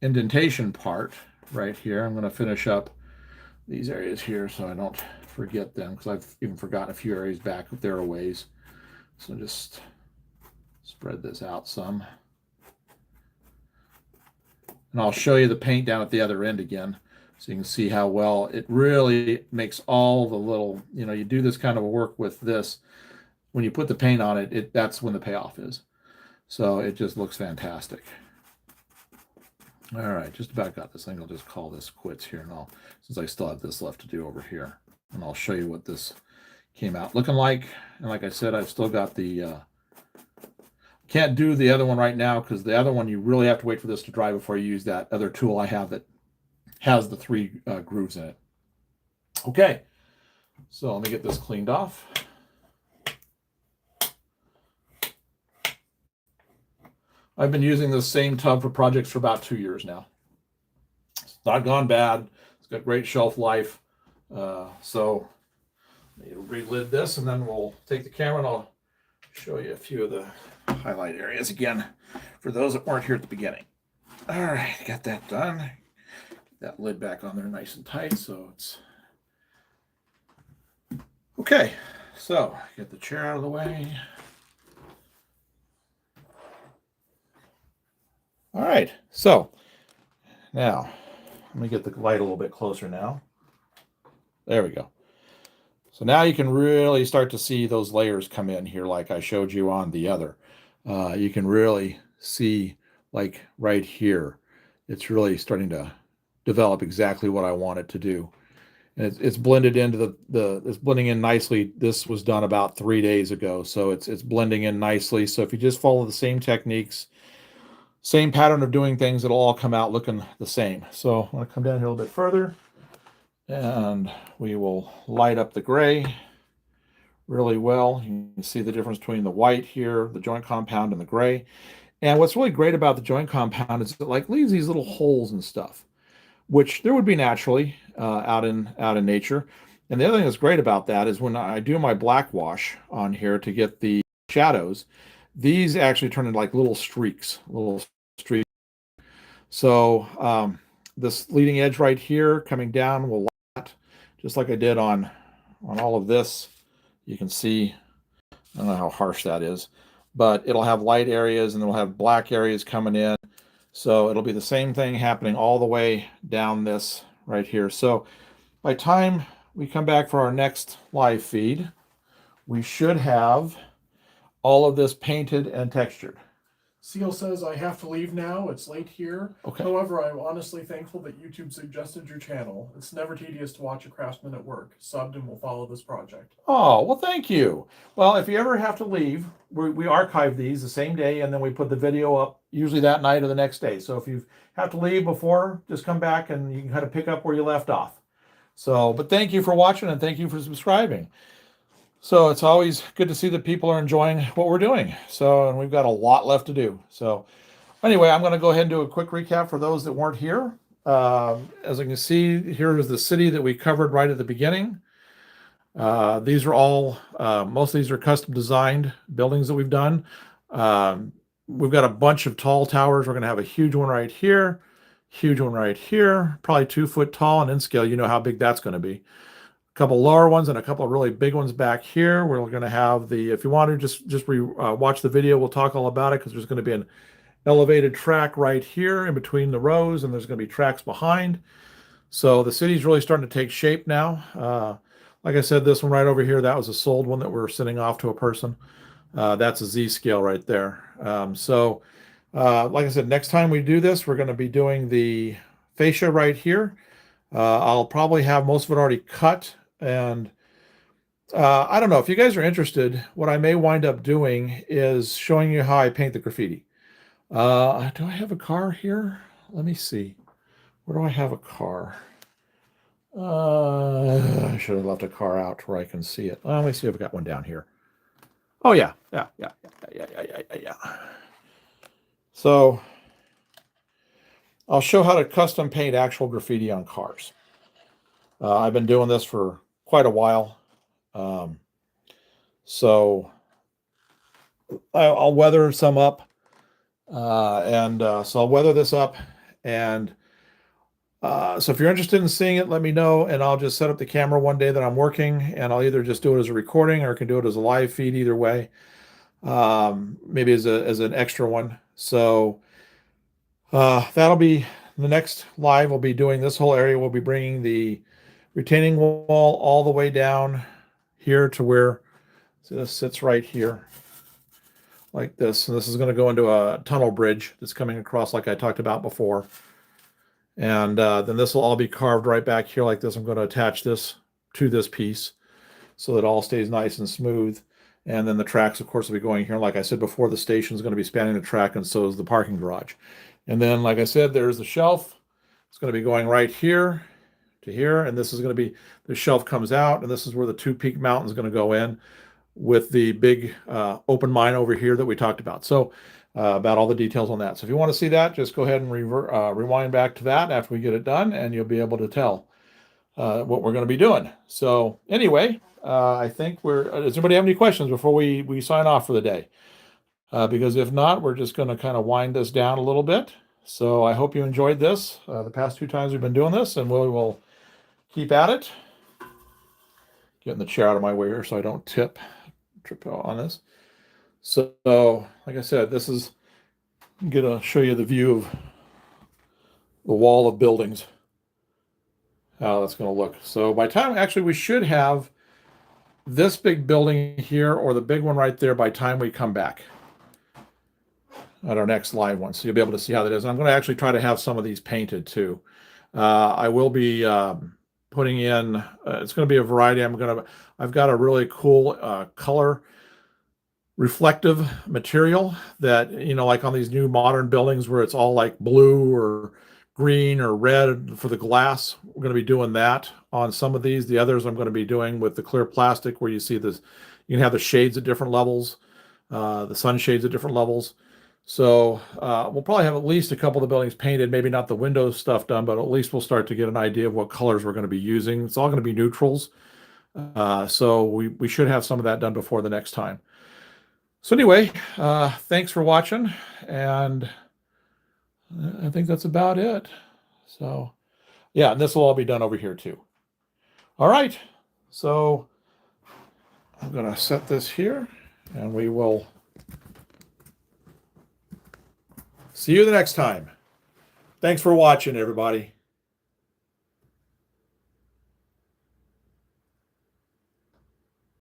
indentation part right here. I'm going to finish up these areas here so I don't forget them, because I've even forgotten a few areas back if they're a ways. So just spread this out some. And I'll show you the paint down at the other end again, so you can see how well it really makes all the little, you do this kind of work with this. When you put the paint on it, that's when the payoff is. So it just looks fantastic. All right, just about got this thing. I'll just call this quits here, and since I still have this left to do over here, and I'll show you what this came out looking like. And like I said, I've still got the, can't do the other one right now, because the other one, you really have to wait for this to dry before you use that other tool I have that has the 3 grooves in it. Okay, so let me get this cleaned off. I've been using this same tub for projects for about 2 years now. It's not gone bad. It's got great shelf life. So you relid this, and then we'll take the camera and I'll show you a few of the highlight areas again for those that weren't here at the beginning. All right, got that done. That lid back on there nice and tight, so it's okay. So get the chair out of the way. All right, so now let me get the light a little bit closer now. There we go. So now you can really start to see those layers come in here like I showed you on the other. You can really see, like right here, it's really starting to develop exactly what I want it to do. And it's blended into it's blending in nicely. This was done about 3 days ago, so it's blending in nicely. So if you just follow the same techniques, same pattern of doing things, it'll all come out looking the same. So I'm going to come down here a little bit further, and we will light up the gray really well. You can see the difference between the white here, the joint compound, and the gray. And what's really great about the joint compound is it like leaves these little holes and stuff, which there would be naturally out in nature. And the other thing that's great about that is when I do my black wash on here to get the shadows, these actually turn into like little streaks. So this leading edge right here coming down will light, just like I did on all of this. You can see, I don't know how harsh that is, but it'll have light areas and it'll have black areas coming in. So it'll be the same thing happening all the way down this right here. So by the time we come back for our next live feed, we should have all of this painted and textured. Seal says, I have to leave now. It's late here. Okay. However, I'm honestly thankful that YouTube suggested your channel. It's never tedious to watch a craftsman at work. Subbed and will follow this project. Oh, well, thank you. Well, if you ever have to leave, we archive these the same day, and then we put the video up usually that night or the next day. So if you have to leave before, just come back and you can kind of pick up where you left off. So, but thank you for watching and thank you for subscribing. So it's always good to see that people are enjoying what we're doing. So, and we've got a lot left to do. So anyway, I'm going to go ahead and do a quick recap for those that weren't here. As you can see, here is the city that we covered right at the beginning. These are all, most of these are custom designed buildings that we've done. We've got a bunch of tall towers. We're going to have a huge one right here, huge one right here, probably 2 foot tall, and in scale, you know how big that's going to be. Couple lower ones and a couple of really big ones back here. We're going to have the, if you want to just watch the video, we'll talk all about it because there's going to be an elevated track right here in between the rows, and there's going to be tracks behind. So the city's really starting to take shape now. Like I said, this one right over here, that was a sold one that we're sending off to a person. That's a Z scale right there. Like I said, next time we do this, we're going to be doing the fascia right here. I'll probably have most of it already cut. And I don't know if you guys are interested, what I may wind up doing is showing you how I paint the graffiti. Do I have a car here? Let me see. Where do I have a car? I should have left a car out where I can see it. Let me see if I've got one down here. Oh yeah. So I'll show how to custom paint actual graffiti on cars. I've been doing this for quite a while. So I'll weather some up. So I'll weather this up. And so if you're interested in seeing it, let me know. And I'll just set up the camera one day that I'm working. And I'll either just do it as a recording or I can do it as a live feed either way. Maybe as an extra one. So that'll be the next live. We'll be doing this whole area. We'll be bringing the retaining wall all the way down here to where, so this sits right here like this. And this is going to go into a tunnel bridge that's coming across like I talked about before. And then this will all be carved right back here like this. I'm going to attach this to this piece so that it all stays nice and smooth. And then the tracks, of course, will be going here. Like I said before, the station is going to be spanning the track, and so is the parking garage. And then, like I said, there's the shelf. It's going to be going right here to here, and this is going to be, the shelf comes out, and this is where the 2 peak mountain is going to go in with the big open mine over here that we talked about. So about all the details on that. So if you want to see that, just go ahead and rewind back to that after we get it done, and you'll be able to tell what we're going to be doing. So anyway, I think does anybody have any questions before we sign off for the day? Because if not, we're just going to kind of wind this down a little bit. So I hope you enjoyed this the past 2 times we've been doing this, and we will keep at it. Getting the chair out of my way here so I don't trip on this. So like I said, this is, I'm going to show you the view of the wall of buildings, how that's going to look. So by time, actually, we should have this big building here or the big one right there by time we come back at our next live one. So you'll be able to see how that is. And I'm going to actually try to have some of these painted too. I will be putting in, it's going to be a variety. I've got a really cool color reflective material that, like on these new modern buildings where it's all like blue or green or red for the glass. We're going to be doing that on some of these. The others I'm going to be doing with the clear plastic, where you see this, you can have the shades at different levels, the sunshades at different levels. So we'll probably have at least a couple of the buildings painted, maybe not the windows stuff done, but at least we'll start to get an idea of what colors we're going to be using. It's all going to be neutrals. So we should have some of that done before the next time. So anyway, thanks for watching, and I think that's about it. So yeah, and this will all be done over here too. All right, so I'm going to set this here, and we will see you the next time. Thanks for watching, everybody.